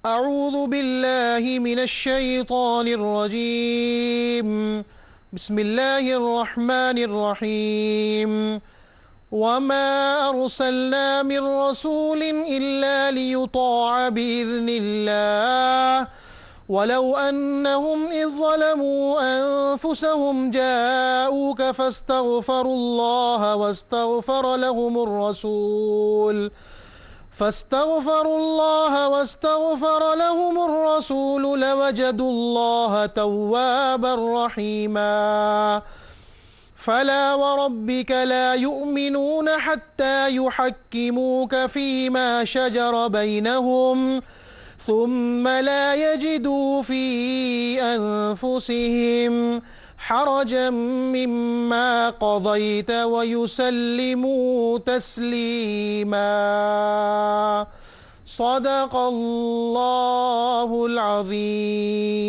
أعوذ بالله من الشيطان الرجيم. بسم الله الرحمن الرحيم. وما أرسلنا من رسول إلا ليطاع بإذن الله ولو أنهم إذ ظلموا أنفسهم جاءوك فاستغفروا الله واستغفر لهم الرسول لوجدوا الله توابا رحيما. فلا وربك لا يؤمنون حتى يحكموك فيما شجر بينهم ثم لا يجدوا في أنفسهم حرجا مما قضيت ويسلموا تسليما. صدق الله العظيم.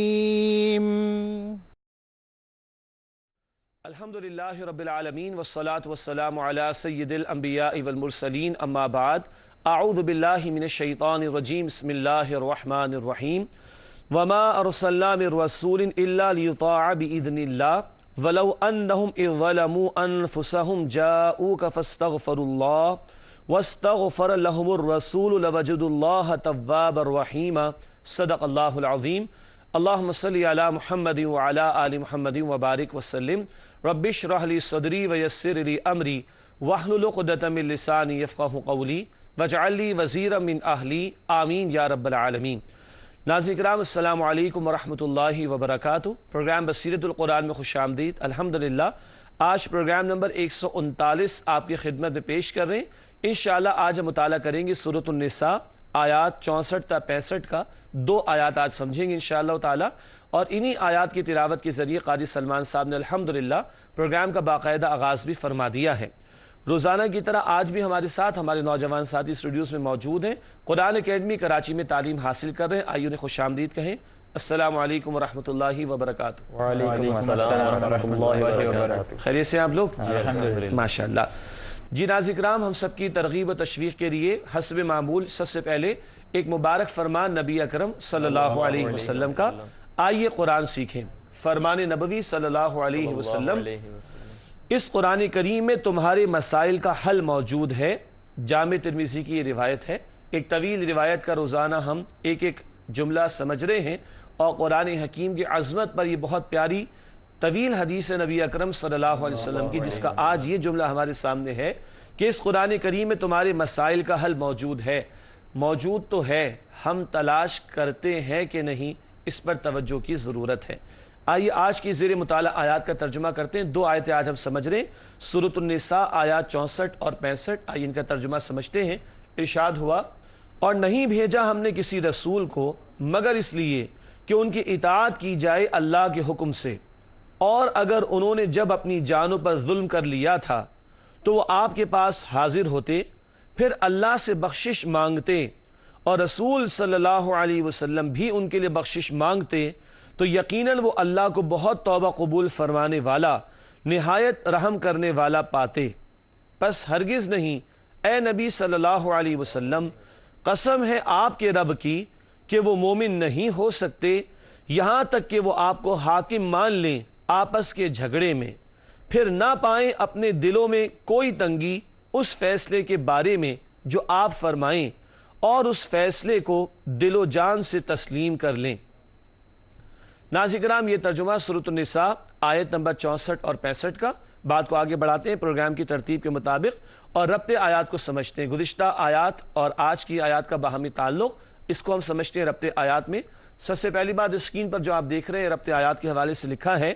الحمد للہ رب العالمین والصلاة والسلام علی سید الانبیاء والمرسلین اما بعد اعوذ باللہ من الشیطان الرجیم بسم اللہ الرحمن الرحیم وما ارسلنا من رسول الا لیطاع باذن اللہ ولو انہم اذ ظلموا انفسہم جاؤوک فاستغفروا اللہ واستغفر لهم الرسول لوجدوا اللہ توابا رحیما. صدق اللہ العظیم. اللہم صلی علی محمد وعلی آل محمد وبارک وسلم. رب اشرح لی صدری ویسر لی امری واحلل عقدۃ من لسانی یفقہوا قولی واجعل لی وزیرا من اہلی آمین یا رب العالمین. ناظرین کرام السلام علیکم ورحمۃ اللہ وبرکاتہ. پروگرام بصیرت القرآن میں خوش آمدید. الحمدللہ آج پروگرام نمبر 139 آپ کی خدمت میں پیش کر رہے ہیں. انشاءاللہ آج ہم مطالعہ کریں گے سورۃ النساء آیات 64 تا 65 کا. 2 آیات آج سمجھیں گے انشاءاللہ تعالی، اور انہی آیات کی تلاوت کے ذریعے قاری سلمان صاحب نے الحمدللہ پروگرام کا باقاعدہ آغاز بھی فرما دیا ہے. روزانہ کی طرح آج بھی ہمارے ساتھ ہمارے نوجوان ساتھی اسٹوڈیوز میں موجود ہیں. قرآن اکیڈمی کراچی میں تعلیم حاصل کر رہے ہیں. آئیے انہیں خوش آمدید کہیں. السلام علیکم ورحمۃ اللہ وبرکاتہ. وعلیکم السلام ورحمۃ اللہ وبرکاتہ. خیریت سے آپ لوگ؟ الحمدللہ ماشاءاللہ. جی ناظرین کرام، ہم سب کی ترغیب و تشویق کے لیے حسب معمول سب سے پہلے ایک مبارک فرمان نبی اکرم صلی اللہ علیہ وسلم کا. آئیے قرآن سیکھیں. فرمان نبوی صلی اللہ علیہ وسلم. اس قرآن کریم میں تمہارے مسائل کا حل موجود ہے. جامع ترمذی کی یہ روایت ہے. ایک طویل روایت کا روزانہ ہم ایک ایک جملہ سمجھ رہے ہیں، اور قرآن حکیم کی عظمت پر یہ بہت پیاری طویل حدیث نبی اکرم صلی اللہ علیہ وسلم کی، جس کا آج یہ جملہ ہمارے سامنے ہے کہ اس قرآن کریم میں تمہارے مسائل کا حل موجود ہے. موجود تو ہے، ہم تلاش کرتے ہیں کہ نہیں، اس پر توجہ کی ضرورت ہے. آئیے آج کی زیر مطالعہ آیات کا ترجمہ کرتے ہیں. 2 آیتیں آج ہم سمجھ رہے ہیں. سورۃ النساء آیات 64 اور 65. آئیے ان کا ترجمہ سمجھتے ہیں. ارشاد ہوا، اور نہیں بھیجا ہم نے کسی رسول کو مگر اس لیے کہ ان کی اطاعت کی جائے اللہ کے حکم سے، اور اگر انہوں نے جب اپنی جانوں پر ظلم کر لیا تھا تو وہ آپ کے پاس حاضر ہوتے، پھر اللہ سے بخشش مانگتے، اور رسول صلی اللہ علیہ وسلم بھی ان کے لیے بخشش مانگتے، تو یقیناً وہ اللہ کو بہت توبہ قبول فرمانے والا، نہایت رحم کرنے والا پاتے. پس ہرگز نہیں اے نبی صلی اللہ علیہ وسلم، قسم ہے آپ کے رب کی کہ وہ مومن نہیں ہو سکتے یہاں تک کہ وہ آپ کو حاکم مان لیں آپس کے جھگڑے میں، پھر نہ پائیں اپنے دلوں میں کوئی تنگی اس فیصلے کے بارے میں جو آپ فرمائیں، اور اس فیصلے کو دل و جان سے تسلیم کر لیں. ناظرین کرام، یہ ترجمہ سورۃ النساء آیت نمبر 64 اور 65 کا. بات کو آگے بڑھاتے ہیں پروگرام کی ترتیب کے مطابق اور ربط آیات کو سمجھتے ہیں. گزشتہ آیات اور آج کی آیات کا باہمی تعلق، اس کو ہم سمجھتے ہیں ربط آیات میں. سب سے پہلی بات، اسکرین پر جو آپ دیکھ رہے ہیں ربط آیات کے حوالے سے لکھا ہے،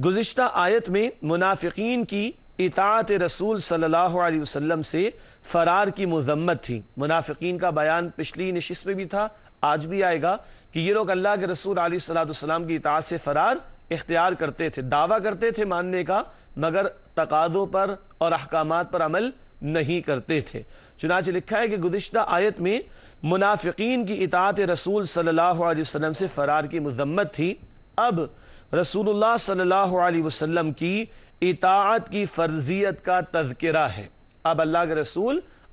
گزشتہ آیت میں منافقین کی اطاعت رسول صلی اللہ علیہ وسلم سے فرار کی مذمت تھی. منافقین کا بیان پچھلی نشست میں بھی تھا، آج بھی آئے گا کہ یہ لوگ اللہ کے رسول علیہ السلام کی اطاعت سے فرار اختیار کرتے تھے، دعویٰ کرتے تھے ماننے کا، مگر تقاضوں پر اور احکامات پر عمل نہیں کرتے تھے. چنانچہ لکھا ہے کہ گزشتہ آیت میں منافقین کی اطاعت رسول صلی اللہ علیہ وسلم سے فرار کی مذمت تھی. اب رسول اللہ صلی اللہ علیہ وسلم کی اطاعت کی فرضیت کا تذکرہ ہے. اب اللہ کے رسول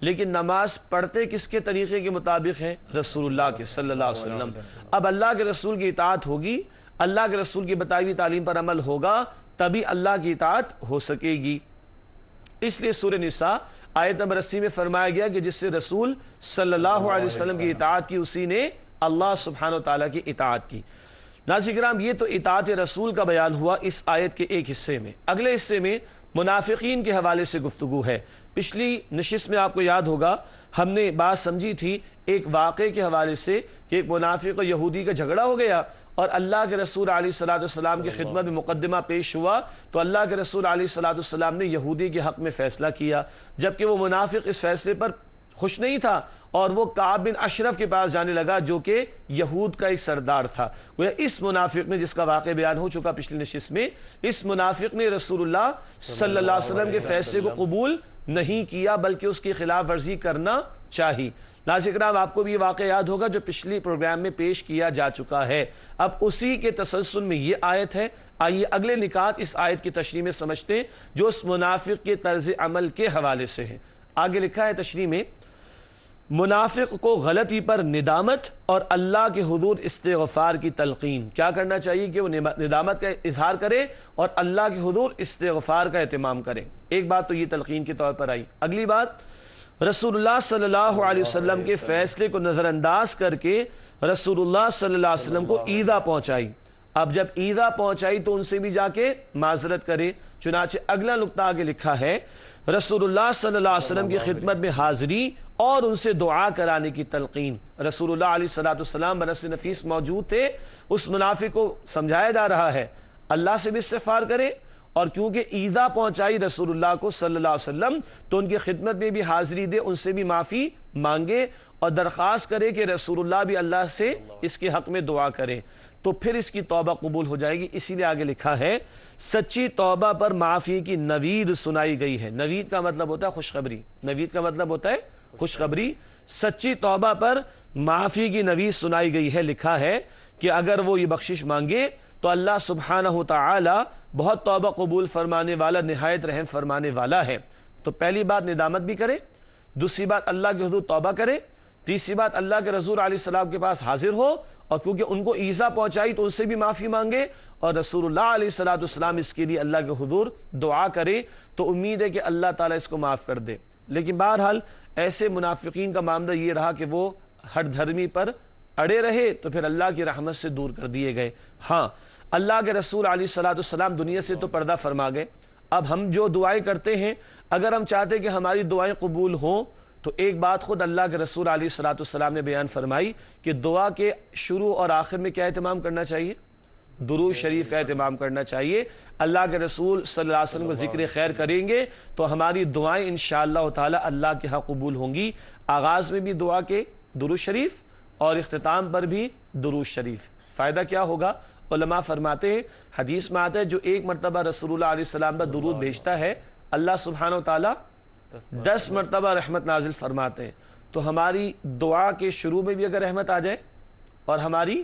لیکن نماز پڑھتے کس کے طریقے کے مطابق ہیں؟ رسول اللہ کے صلی اللہ علیہ وسلم۔ اب اللہ کے رسول کی اطاعت ہوگی، اللہ کے رسول کی بتائی ہوئی تعلیم پر عمل ہوگا، تبھی اللہ کی اطاعت ہو سکے گی۔ اس لیے سورہ نساء آیت نمبر 80 میں فرمایا گیا کہ جس سے رسول صلی اللہ علیہ وسلم کی اطاعت کی، اسی نے اللہ سبحانہ وتعالی کی اطاعت کی۔ ناظرین کرام، یہ تو اطاعت رسول کا بیان ہوا اس آیت کے ایک حصے میں۔ اگلے حصے میں منافقین کے حوالے سے گفتگو ہے۔ پچھلی نشست میں آپ کو یاد ہوگا ہم نے بات سمجھی تھی ایک واقعے کے حوالے سے کہ ایک منافق اور یہودی کا جھگڑا ہو گیا اور اللہ کے رسول علیہ الصلوۃ والسلام کی خدمت میں مقدمہ پیش ہوا تو اللہ کے رسول علیہ الصلوۃ والسلام نے یہودی کے حق میں فیصلہ کیا، جبکہ وہ منافق اس فیصلے پر خوش نہیں تھا اور وہ کعب بن اشرف کے پاس جانے لگا جو کہ یہود کا ایک سردار تھا۔ وہ اس منافق نے، جس کا واقعہ بیان ہو چکا پچھلی نشست میں، اس منافق نے رسول اللہ صلی اللہ علیہ وسلم کے فیصلے کو قبول نہیں کیا بلکہ اس کی خلاف ورزی کرنا چاہی۔ ناظرین کرام، آپ کو بھی یہ واقعہ یاد ہوگا جو پچھلی پروگرام میں پیش کیا جا چکا ہے۔ اب اسی کے تسلسل میں یہ آیت ہے۔ آئیے اگلے نکات اس آیت کی تشریح میں سمجھتے ہیں جو اس منافق کے طرز عمل کے حوالے سے ہے۔ آگے لکھا ہے تشریح میں، منافق کو غلطی پر ندامت اور اللہ کے حضور استغفار کی تلقین۔ کیا کرنا چاہیے کہ وہ ندامت کا اظہار کرے اور اللہ کے حضور استغفار کا اہتمام کرے۔ ایک بات تو یہ تلقین کے طور پر آئی۔ اگلی بات، رسول اللہ صلی اللہ علیہ وسلم کے فیصلے کو نظر انداز کر کے رسول اللہ صلی اللہ علیہ وسلم کو ایذا پہنچائی۔ اب جب ایذا پہنچائی تو ان سے بھی جا کے معذرت کرے۔ چنانچہ اگلا نقطہ آگے لکھا ہے، رسول اللہ صلی اللہ علیہ وسلم کی خدمت میں حاضری اور ان سے دعا کرانے کی تلقین۔ رسول اللہ علیہ السلام بنفس نفیس موجود تھے، اس منافق کو سمجھایا جا رہا ہے اللہ سے بھی استغفار کرے، اور کیونکہ ایذا پہنچائی رسول اللہ کو صلی اللہ علیہ وسلم تو ان کی خدمت میں بھی حاضری دے، ان سے بھی معافی مانگے اور درخواست کرے کہ رسول اللہ بھی اللہ سے اس کے حق میں دعا کرے، تو پھر اس کی توبہ قبول ہو جائے گی۔ اسی لیے آگے لکھا ہے، سچی توبہ پر معافی کی نوید سنائی گئی ہے۔ نوید کا مطلب ہوتا ہے خوشخبری، نوید کا مطلب ہوتا ہے خوشخبری۔ سچی توبہ پر معافی کی نوید سنائی گئی ہے۔ لکھا ہے کہ اگر وہ یہ بخشش مانگے تو اللہ سبحانہ وتعالی بہت توبہ قبول فرمانے والا، نہایت رحم فرمانے والا ہے۔ تو پہلی بات ندامت بھی کرے، دوسری بات اللہ کے حضور توبہ کرے، تیسری بات اللہ کے رسول علیہ السلام کے پاس حاضر ہو اور کیونکہ ان کو ایذا پہنچائی تو ان سے بھی معافی مانگے اور رسول اللہ علیہ السلام اس کے لیے اللہ کے حضور دعا کرے، تو امید ہے کہ اللہ تعالیٰ اس کو معاف کر دے۔ لیکن بہرحال ایسے منافقین کا معاملہ یہ رہا کہ وہ ہٹ دھرمی پر اڑے رہے تو پھر اللہ کی رحمت سے دور کر دیے گئے۔ ہاں، اللہ کے رسول علیہ السلام دنیا سے تو پردہ فرما گئے۔ اب ہم جو دعائیں کرتے ہیں، اگر ہم چاہتے کہ ہماری دعائیں قبول ہوں تو ایک بات خود اللہ کے رسول علیہ السلام نے بیان فرمائی کہ دعا کے شروع اور آخر میں کیا اہتمام کرنا چاہیے؟ درود شریف کا اہتمام کرنا چاہیے۔ اللہ کے رسول صلی اللہ علیہ وسلم کو ذکر خیر کریں گے تو ہماری دعائیں انشاءاللہ تعالی اللہ کے ہاں قبول ہوں گی۔ آغاز میں بھی دعا کے درود شریف اور اختتام پر بھی درود شریف۔ فائدہ کیا ہوگا؟ علماء فرماتے ہیں، حدیث میں آتا ہے جو ایک مرتبہ رسول اللہ علیہ السلام پر درود بھیجتا ہے اللہ سبحانہ وتعالی 10 مرتبہ رحمت نازل فرماتے ہیں۔ تو ہماری دعا کے شروع میں بھی اگر رحمت آ جائے اور ہماری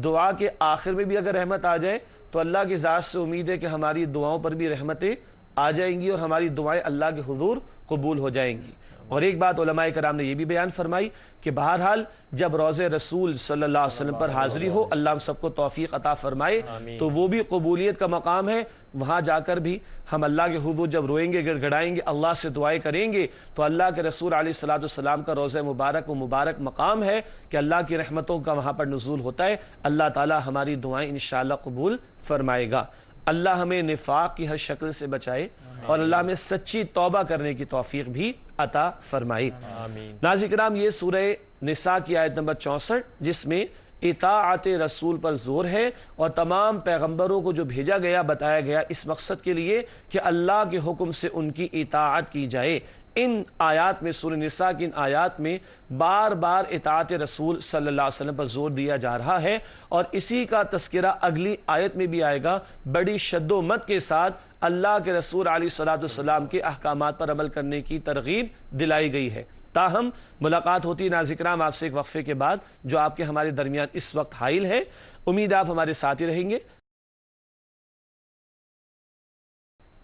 دعا کے آخر میں بھی اگر رحمت آ جائے تو اللہ کی ذات سے امید ہے کہ ہماری دعاؤں پر بھی رحمتیں آ جائیں گی اور ہماری دعائیں اللہ کے حضور قبول ہو جائیں گی۔ اور ایک بات علماء کرام نے یہ بھی بیان فرمائی کہ بہرحال جب روضہ رسول صلی اللہ علیہ وسلم پر حاضری ہو، اللہ ہم سب کو توفیق عطا فرمائے، تو وہ بھی قبولیت کا مقام ہے۔ وہاں جا کر بھی ہم اللہ کے حضور جب روئیں گے، گڑ گڑائیں گے، اللہ سے دعائیں کریں گے تو اللہ کے رسول علیہ السلام کا روضہ مبارک و مبارک مقام ہے کہ اللہ کی رحمتوں کا وہاں پر نزول ہوتا ہے۔ اللہ تعالی ہماری دعائیں انشاءاللہ قبول فرمائے گا۔ اللہ ہمیں نفاق کی ہر شکل سے بچائے اور اللہ ہمیں سچی توبہ کرنے کی توفیق بھی عطا فرمائے۔ ناظرین کرام، یہ سورہ نساء کی آیت نمبر 64 جس میں اطاعت رسول پر زور ہے اور تمام پیغمبروں کو جو بھیجا گیا بتایا گیا اس مقصد کے لیے کہ اللہ کے حکم سے ان کی اطاعت کی جائے۔ ان آیات میں، سورہ نساء کی ان آیات میں بار بار اطاعت رسول صلی اللہ علیہ وسلم پر زور دیا جا رہا ہے اور اسی کا تذکرہ اگلی آیت میں بھی آئے گا۔ بڑی شد و مت کے ساتھ اللہ کے رسول علیہ السلام کے احکامات پر عمل کرنے کی ترغیب دلائی گئی ہے۔ تاہم ملاقات ہوتی ہے ناظرین کرام آپ سے ایک وقفے کے بعد جو آپ کے ہمارے درمیان اس وقت حائل ہے۔ امید آپ ہمارے ساتھ ہی رہیں گے۔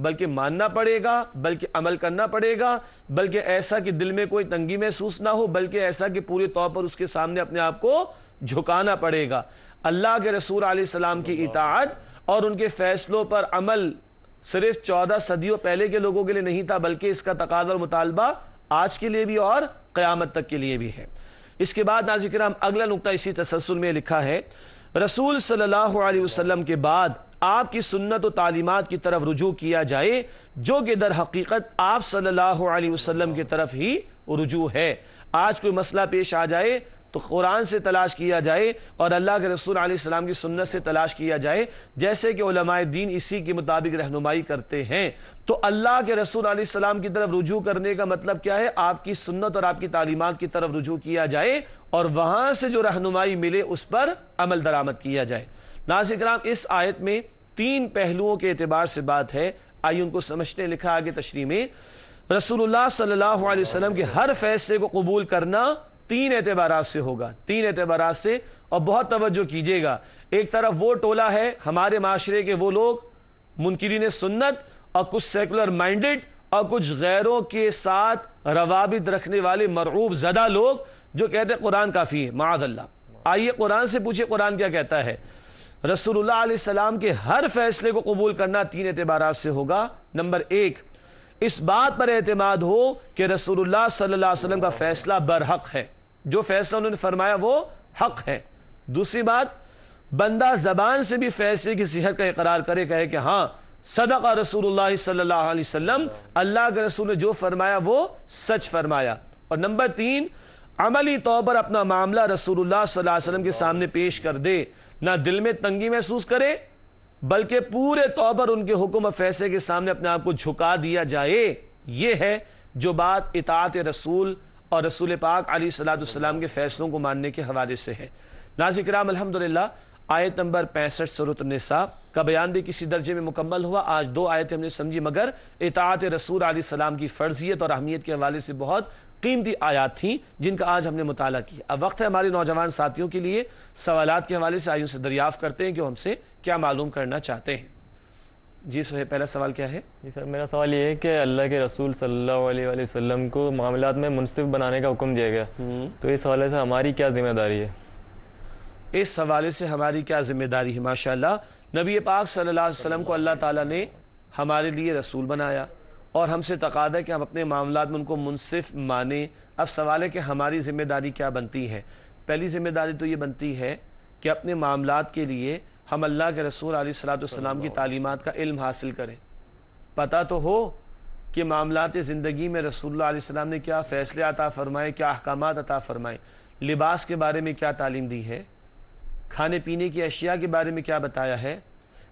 بلکہ ماننا پڑے گا، بلکہ عمل کرنا پڑے گا، بلکہ ایسا کہ دل میں کوئی تنگی محسوس نہ ہو، بلکہ ایسا کہ پورے طور پر اس کے سامنے اپنے آپ کو جھکانا پڑے گا۔ اللہ کے رسول علیہ السلام کی اطاعت اور ان کے فیصلوں پر عمل صرف 14 صدیوں پہلے کے لوگوں کے لیے نہیں تھا، بلکہ اس کا تقاضا اور مطالبہ آج کے لیے بھی اور قیامت تک کے لیے بھی ہے۔ اس کے بعد ناظرین کرام اگلا نقطہ اسی تسلسل میں لکھا ہے، رسول صلی اللہ علیہ وسلم کے بعد آپ کی سنت و تعلیمات کی طرف رجوع کیا جائے، جو کہ در حقیقت آپ صلی اللہ علیہ وسلم کی طرف ہی رجوع ہے۔ آج کوئی مسئلہ پیش آ جائے تو قرآن سے تلاش کیا جائے اور اللہ کے رسول علیہ السلام کی سنت سے تلاش کیا جائے، جیسے کہ علماء دین اسی کے مطابق رہنمائی کرتے ہیں۔ تو اللہ کے رسول علیہ السلام کی طرف رجوع کرنے کا مطلب کیا ہے؟ آپ کی سنت اور آپ کی تعلیمات کی طرف رجوع کیا جائے اور وہاں سے جو رہنمائی ملے اس پر عمل درآمد کیا جائے۔ ناظرین کرام اس آیت میں 3 پہلوؤں کے اعتبار سے بات ہے، آئیے ان کو سمجھتے ہیں۔ لکھا آگے تشریح میں، رسول اللہ صلی اللہ علیہ وسلم کے ہر فیصلے کو قبول کرنا 3 اعتبارات سے ہوگا، 3 اعتبارات سے، اور بہت توجہ کیجیے گا۔ ایک طرف وہ ٹولہ ہے ہمارے معاشرے کے وہ لوگ منکرین سنت اور کچھ سیکولر مائنڈڈ اور کچھ غیروں کے ساتھ روابط رکھنے والے مرعوب زدہ لوگ جو کہتے ہیں قرآن کافی ہے، معاذ اللہ۔ آئیے قرآن سے پوچھیں قرآن کیا کہتا ہے۔ رسول اللہ علیہ السلام کے ہر فیصلے کو قبول کرنا 3 اعتبارات سے ہوگا۔ نمبر 1، اس بات پر اعتماد ہو کہ رسول اللہ صلی اللہ علیہ وسلم کا فیصلہ برحق ہے، جو فیصلہ انہوں نے فرمایا وہ حق ہے۔ دوسری بات، بندہ زبان سے بھی فیصلے کی صحت کا اقرار کرے، کہے کہ ہاں صدق رسول اللہ صلی اللہ علیہ وسلم، اللہ کے رسول نے جو فرمایا وہ سچ فرمایا۔ اور نمبر 3، عملی طور پر اپنا معاملہ رسول اللہ صلی اللہ علیہ وسلم کے سامنے پیش کر دے، نہ دل میں تنگی محسوس کرے بلکہ پورے طور پر ان کے حکم و فیصلے کے سامنے اپنے آپ کو جھکا دیا جائے۔ یہ ہے جو بات اطاعت رسول اور رسول پاک علیہ السلام کے فیصلوں کو ماننے کے حوالے سے ہے۔ ناظرین کرام الحمدللہ آیت نمبر 65 سورۃ النساء کا بیان بھی کسی درجے میں مکمل ہوا۔ آج 2 آیتیں ہم نے سمجھی، مگر اطاعت رسول علیہ السلام کی فرضیت اور اہمیت کے حوالے سے بہت قیمتی آیات تھیں جن کا آج ہم نے مطالعہ کیا۔ اب وقت ہے ہمارے نوجوان ساتھیوں کے لیے سوالات کے حوالے سے، آئیوں سے دریافت کرتے ہیں کہ وہ ہم سے کیا معلوم کرنا چاہتے ہیں۔ جی سہیل، پہلا سوال کیا ہے؟ جی سر، میرا سوال یہ ہے کہ اللہ کے رسول صلی اللہ علیہ وآلہ وسلم کو معاملات میں منصف بنانے کا حکم دیا گیا، تو اس حوالے سے ہماری کیا ذمہ داری ہے؟ اس حوالے سے ہماری کیا ذمہ داری ہے؟ ماشاءاللہ، نبی پاک صلی اللہ علیہ وسلم کو اللہ تعالیٰ نے ہمارے لیے رسول بنایا اور ہم سے تقاضا ہے کہ ہم اپنے معاملات میں ان کو منصف مانیں۔ اب سوال ہے کہ ہماری ذمہ داری کیا بنتی ہے؟ پہلی ذمہ داری تو یہ بنتی ہے کہ اپنے معاملات کے لیے ہم اللہ کے رسول علیہ السلام کی تعلیمات کا علم حاصل کریں۔ پتہ تو ہو کہ معاملات زندگی میں رسول اللہ علیہ السلام نے کیا فیصلے عطا فرمائے، کیا احکامات عطا فرمائے، لباس کے بارے میں کیا تعلیم دی ہے، کھانے پینے کی اشیاء کے بارے میں کیا بتایا ہے،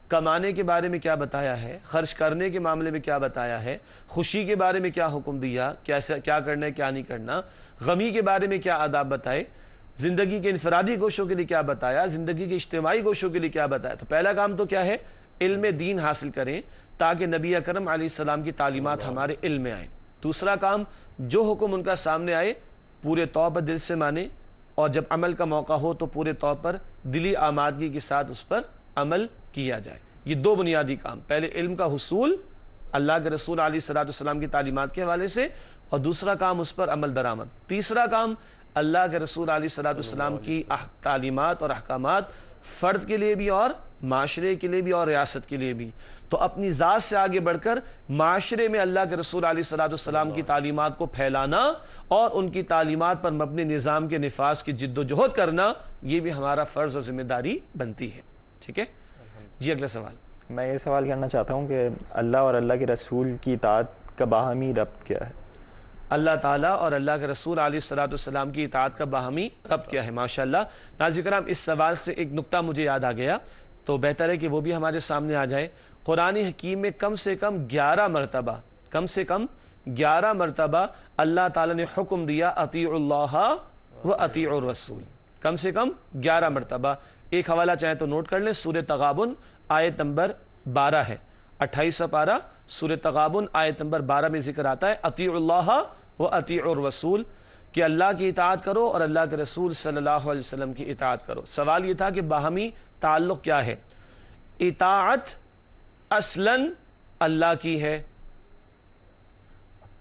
کمانے کے بارے میں کیا بتایا ہے، خرچ کرنے کے معاملے میں کیا بتایا ہے، خوشی کے بارے میں کیا حکم دیا، کیا کرنا ہے کیا نہیں کرنا، غمی کے بارے میں کیا آداب بتائے، زندگی کے انفرادی گوشوں کے لیے کیا بتایا، زندگی کے اجتماعی گوشوں کے لیے کیا بتایا۔ تو پہلا کام تو کیا ہے؟ علم دین حاصل کریں تاکہ نبی اکرم علیہ السلام کی تعلیمات ہمارے علم میں آئیں۔ دوسرا کام، جو حکم ان کا سامنے آئے پورے طور پر دل سے مانیں، اور جب عمل کا موقع ہو تو پورے طور پر دلی آمادگی کے ساتھ اس پر عمل کیا جائے۔ یہ 2 بنیادی کام، پہلے علم کا حصول اللہ کے رسول علیہ السلام کی تعلیمات کے حوالے سے، اور دوسرا کام اس پر عمل درآمد۔ تیسرا کام، اللہ کے رسول علیہ السلام کی تعلیمات اور احکامات فرد کے لیے بھی اور معاشرے کے لیے بھی اور ریاست کے لیے بھی۔ تو اپنی ذات سے آگے بڑھ کر معاشرے میں اللہ کے رسول علیہ السلام کی تعلیمات کو پھیلانا اور ان کی تعلیمات پر مبنی نظام کے نفاذ کی جد و جہد کرنا، یہ بھی ہمارا فرض اور ذمہ داری بنتی ہے۔ ٹھیک ہے جی، اگلا سوال۔ میں یہ سوال کرنا چاہتا ہوں کہ اللہ اور اللہ کے رسول کی اطاعت کا باہمی ربط کیا ہے؟ اللہ تعالیٰ اور اللہ کے رسول علیہ السلام کی اطاعت کا باہمی ربط کیا ہے؟ ماشاءاللہ ناظرین کرام، اس سوال سے ایک نقطہ مجھے یاد آ گیا، تو بہتر ہے کہ وہ بھی ہمارے سامنے آ جائے۔ قرآن حکیم میں کم سے کم 11 مرتبہ اللہ تعالیٰ نے حکم دیا اطیعوا اللہ و اطیعوا الرسول، کم سے کم 11 مرتبہ۔ ایک حوالہ چاہیں تو نوٹ کر لیں، سورہ تغابن آیت نمبر 12 ہے، 28 پارہ سورہ تغابن آیت نمبر 12 میں ذکر آتا ہے اطیعوا اللہ و اطیعوا الرسول، کہ اللہ کی اطاعت کرو اور اللہ کے رسول صلی اللہ علیہ وسلم کی اطاعت کرو۔ سوال یہ تھا کہ باہمی تعلق کیا ہے؟ اطاعت اصلاً اللہ کی ہے,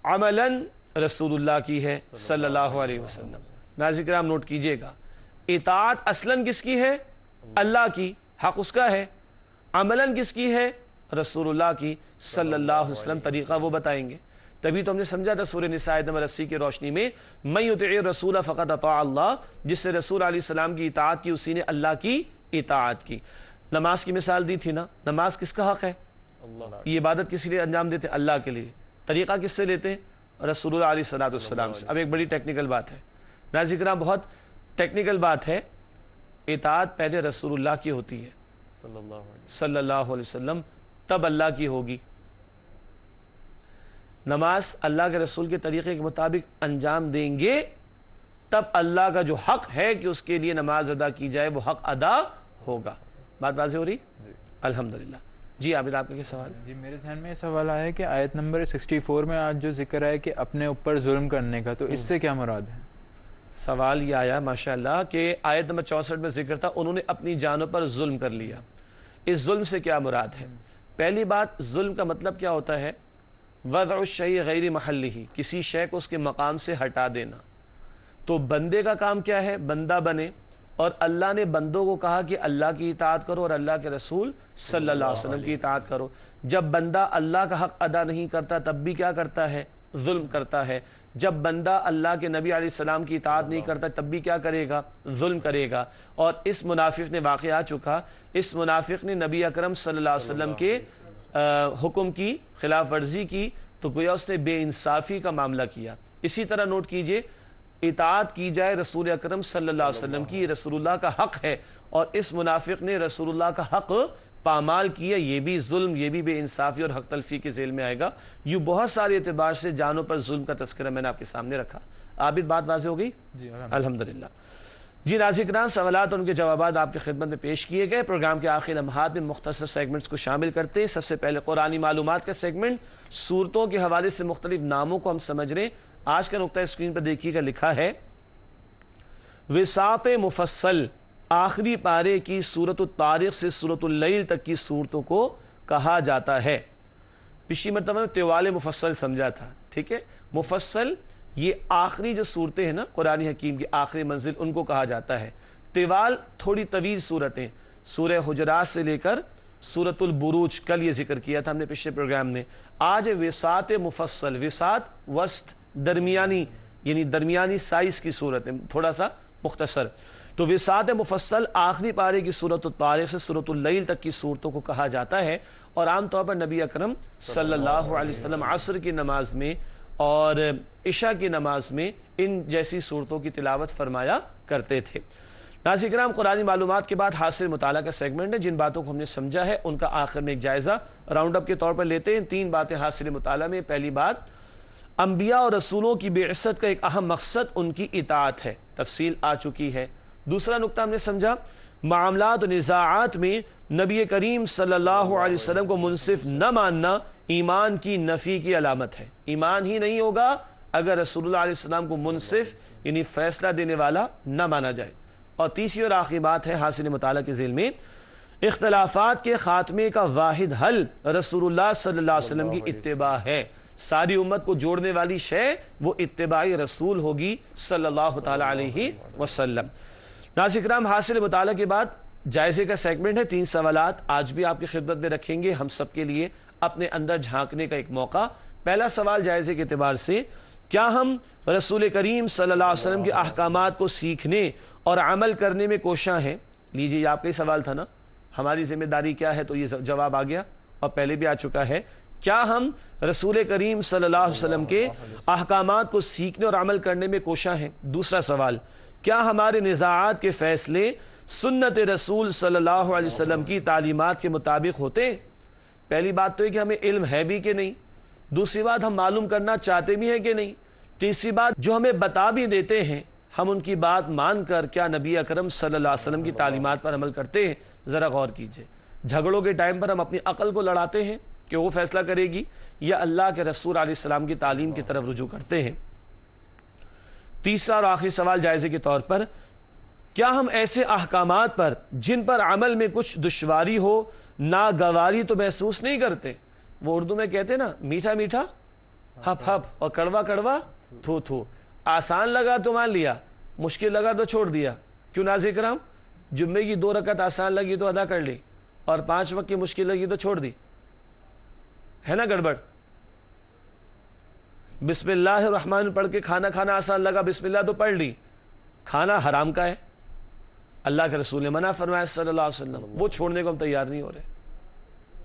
عملاً رسول اللہ کی ہے صلی اللہ علیہ وسلم. ناظرین کرام نوٹ کیجئے گا, اطاعت اصلاً کس کی ہے؟ اللہ کی, حق اس کا ہے. عملاً کس کی ہے؟ رسول اللہ کی صلی اللہ علیہ وسلم. طریقہ وہ بتائیں گے. تبھی تو ہم نے سمجھا تھا سورہ نساء آیت نمبر 80 کی روشنی میں, من یطع الرسول فقد اطاع اللہ, جس سے رسول علیہ السلام کی اطاعت کی اسی نے اللہ کی اطاعت کی. نماز کی مثال دی تھی نا, نماز کس کا حق ہے؟ یہ عبادت کس لیے انجام دیتے؟ اللہ کے لیے. طریقہ کس سے لیتے؟ رسول اللہ علیہ السلام سے. اب ایک بڑی ٹیکنیکل بات ہے ناظرین کرام, بہت ٹیکنیکل بات ہے. اطاعت پہلے رسول اللہ کی ہوتی ہے صلی اللہ علیہ وسلم, تب اللہ کی ہوگی. نماز اللہ کے رسول کے طریقے کے مطابق انجام دیں گے, تب اللہ کا جو حق ہے کہ اس کے لیے نماز ادا کی جائے وہ حق ادا ہوگا. بات واضح ہو رہی؟ الحمدللہ. جی عابد, آپ کا کیا سوال ہے؟ جی میرے ذہن میں یہ سوال آیا ہے کہ آیت نمبر 64 میں آج جو ذکر ہے کہ اپنے اوپر ظلم کرنے کا, تو اس سے کیا مراد ہے؟ سوال یہ آیا ماشاءاللہ کہ آیت نمبر 64 میں ذکر تھا انہوں نے اپنی جانوں پر ظلم کر لیا. اس ظلم سے کیا مراد ہے؟ پہلی بات, ظلم کا مطلب کیا ہوتا ہے؟ وضع الشیء غیر محلہ, کسی شے کو اس کے مقام سے ہٹا دینا. تو بندے کا کام کیا ہے؟ بندہ بنے, اور اللہ نے بندوں کو کہا کہ اللہ کی اطاعت کرو اور اللہ کے رسول صلی اللہ علیہ وسلم کی اطاعت کرو. جب بندہ اللہ کا حق ادا نہیں کرتا تب بھی کیا کرتا ہے؟ ظلم کرتا ہے. جب بندہ اللہ کے نبی علیہ السلام کی اطاعت نہیں کرتا تب بھی کیا کرے گا؟ ظلم کرے گا. اور اس منافق نے واقع آ چکا, اس منافق نے نبی اکرم صلی اللہ علیہ وسلم کے حکم کی خلاف ورزی کی, تو گویا اس نے بے انصافی کا معاملہ کیا. اسی طرح نوٹ کیجئے, اطاعت کی جائے رسول اکرم صلی اللہ علیہ وسلم کی, رسول اللہ کا حق ہے, اور اس منافق نے رسول اللہ کا حق پامال کیا, یہ بھی ظلم, یہ بھی بے انصافی اور حق تلفی کے ذیل میں آئے گا. یوں بہت سارے اعتبار سے جانوں پر ظلم کا تذکرہ میں نے آپ کے سامنے رکھا. عابد, بات واضح ہو گئی؟ جی الحمدللہ. جی ناظرین کرام, سوالات اور ان کے جوابات آپ کی خدمت میں پیش کیے گئے. پروگرام کے آخری لمحات میں مختصر سیگمنٹس کو شامل کرتے ہیں. سب سے پہلے قرآنی معلومات کا سیگمنٹ, سورتوں کے حوالے سے مختلف ناموں کو ہم سمجھ رہے ہیں. آج کا نقطہ اسکرین پر دیکھیے گا, لکھا ہے وساط مفصل, آخری پارے کی سورۃ الطارق سے سورۃ اللیل تک کی صورتوں کو کہا جاتا ہے. پچھلی مرتبہ میں طوال مفصل سمجھا تھا, ٹھیک ہے. مفصل یہ آخری جو صورتیں ہیں نا قرآن حکیم کی آخری منزل, ان کو کہا جاتا ہے. طوال تھوڑی طویل صورتیں, سورہ حجرات سے لے کر سورۃ البروج, کل یہ ذکر کیا تھا ہم نے پچھلے پروگرام میں. آج وساط مفصل, وساط وسط, درمیانی, یعنی درمیانی سائز کی صورتیں, تھوڑا سا مختصر. تو وساط مفصل آخری پارے کی سورۃ الطارق سے سورۃ اللیل تک کی صورتوں کو کہا جاتا ہے. اور عام طور پر نبی اکرم صلی اللہ علیہ وسلم عصر کی نماز میں اور عشاء کی نماز میں ان جیسی صورتوں کی تلاوت فرمایا کرتے تھے. ناظرین کرام, قرآنی معلومات کے بعد حاصل مطالعہ کا سیگمنٹ ہے. جن باتوں کو ہم نے سمجھا ہے ان کا آخر میں ایک جائزہ راؤنڈ اپ کے طور پر لیتے ہیں. 3 باتیں حاصل مطالعہ میں. پہلی بات, انبیاء اور رسولوں کی بعثت کا ایک اہم مقصد ان کی اطاعت ہے, تفصیل آ چکی ہے. دوسرا نقطہ ہم نے سمجھا, معاملات و نزاعات میں نبی کریم صلی اللہ علیہ وسلم کو منصف نہ ماننا ایمان کی نفی کی علامت ہے. ایمان ہی نہیں ہوگا اگر رسول اللہ علیہ السلام کو منصف یعنی فیصلہ دینے والا نہ مانا جائے. اور تیسری اور آخری بات ہے حاصل مطالعہ کے ذیل میں, اختلافات کے خاتمے کا واحد حل رسول اللہ صلی اللہ علیہ وسلم کی اتباع ہے. ساری امت کو جوڑنے والی شے وہ اتباع رسول ہوگی صلی اللہ تعالی علیہ وسلم. ناظرین کرام, حاصل مطالعہ کے بعد جائزے کا سیگمنٹ ہے. 3 سوالات آج بھی آپ کی خدمت میں رکھیں گے, ہم سب کے لیے اپنے اندر جھانکنے کا ایک موقع. پہلا سوال جائزے کے اعتبار سے, کیا ہم رسول کریم صلی اللہ علیہ وسلم کے احکامات کو سیکھنے اور عمل کرنے میں کوشاں ہیں؟ لیجیے, یہ آپ کا ہی سوال تھا نا, ہماری ذمہ داری کیا ہے, تو یہ جواب آ گیا اور پہلے بھی آ چکا ہے. کیا ہم رسول کریم صلی اللہ علیہ وسلم کے احکامات کو سیکھنے اور عمل کرنے میں کوشاں ہیں؟ دوسرا سوال, کیا ہمارے نزاعات کے فیصلے سنت رسول صلی اللہ علیہ وسلم کی تعلیمات کے مطابق ہوتے ہیں؟ پہلی بات تو ہے کہ ہمیں علم ہے بھی کہ نہیں, دوسری بات ہم معلوم کرنا چاہتے بھی ہیں کہ نہیں, تیسری بات جو ہمیں بتا بھی دیتے ہیں ہم ان کی بات مان کر کیا نبی اکرم صلی اللہ علیہ وسلم کی تعلیمات پر عمل کرتے ہیں؟ ذرا غور کیجئے. جھگڑوں کے ٹائم پر ہم اپنی عقل کو لڑاتے ہیں کہ وہ فیصلہ کرے گی, یا اللہ کے رسول علیہ السلام کی تعلیم کی طرف رجوع کرتے ہیں؟ تیسرا اور آخری سوال جائزے کے طور پر, کیا ہم ایسے احکامات پر جن پر عمل میں کچھ دشواری ہو ناگواری تو محسوس نہیں کرتے؟ وہ اردو میں کہتے ہیں نا میٹھا میٹھا ہپ ہپ اور کڑوا کڑوا تھو تھو. آسان لگا تو مان لیا, مشکل لگا تو چھوڑ دیا. کیوں ناظرین کرام؟ جمعے کی 2 رکعت آسان لگی تو ادا کر لی, اور 5 وقت کی مشکل لگی تو چھوڑ دی, ہے نا گڑبڑ؟ بسم اللہ الرحمن پڑھ کے کھانا کھانا آسان لگا, بسم اللہ تو پڑھ لی, کھانا حرام کا ہے, اللہ کے رسول نے منع فرمایا صلی اللہ علیہ وسلم, وہ چھوڑنے کو ہم تیار نہیں ہو رہے.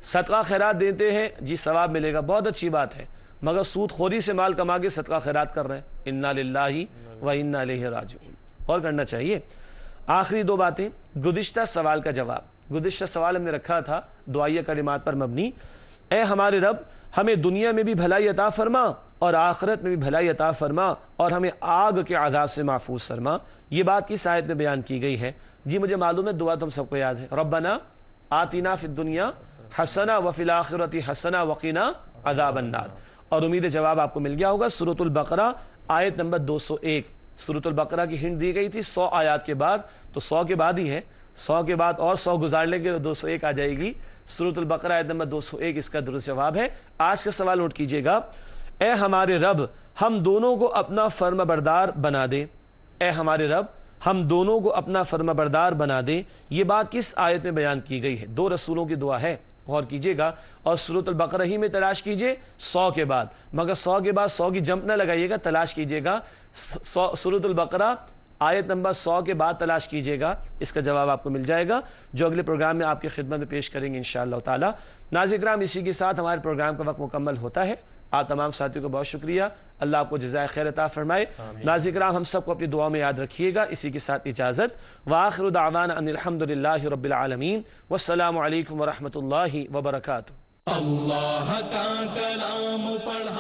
صدقہ خیرات دیتے ہیں جی, ثواب ملے گا, بہت اچھی بات ہے, مگر سود خوری سے مال کما کے صدقہ خیرات کر رہے ہیں. انا للہ و انا الیہ راجعون, اور کرنا چاہیے. آخری 2 باتیں. گزشتہ سوال کا جواب. گزشتہ سوال ہم نے رکھا تھا دعائیہ کلمات پر مبنی, اے ہمارے رب ہمیں دنیا میں بھی بھلائی عطا فرما اور آخرت میں بھی بھلائی عطا فرما, اور ہمیں آگ کے عذاب سے محفوظ فرما. یہ بات کس آیت میں بیان کی گئی ہے؟ جی مجھے معلوم ہے, دعا تم سب کو یاد ہے, ربنا آتنا فی الدنیا حسنہ وفی الآخرۃ حسنہ وقنا عذاب النار. اور امید جواب آپ کو مل گیا ہوگا. سورۃ البقرہ آیت نمبر 201. سورۃ البقرہ کی ہنٹ دی گئی تھی 100 آیات کے بعد, تو 100 کے بعد ہی ہے, 100 کے بعد اور 100 گزار لیں گے تو 201 آ جائے گی. سورۃ البقرہ آیت نمبر 201 اس کا درست جواب ہے. آج کا سوال نوٹ کیجئے گا, اے ہمارے رب ہم دونوں کو اپنا فرما بردار بنا دے. اے ہمارے رب ہم دونوں کو اپنا فرما بردار بنا دے. یہ بات کس آیت میں بیان کی گئی ہے؟ 2 رسولوں کی دعا ہے, غور کیجئے گا, اور سورۃ البقرہ ہی میں تلاش کیجئے 100 کے بعد, مگر 100 کے بعد 100 کی جمپ نہ لگائیے گا, تلاش کیجئے گا سورۃ البقرہ آیت نمبر 100 کے بعد تلاش کیجئے گا, اس کا جواب آپ کو مل جائے گا, جو اگلے پروگرام میں آپ کی خدمت میں پیش کریں گے انشاءاللہ تعالی. ناظرین کرام, اسی کے ساتھ ہمارے پروگرام کا وقت مکمل ہوتا ہے. آپ تمام ساتھیوں کو بہت شکریہ, اللہ آپ کو جزائے خیر عطا فرمائے. ناظرین کرام, ہم سب کو اپنی دعا میں یاد رکھیے گا. اسی کے ساتھ اجازت, وآخر دعوانا ان الحمدللہ رب العالمین, والسلام علیکم ورحمۃ اللہ وبرکاتہ. اللہ کا کلام پڑھا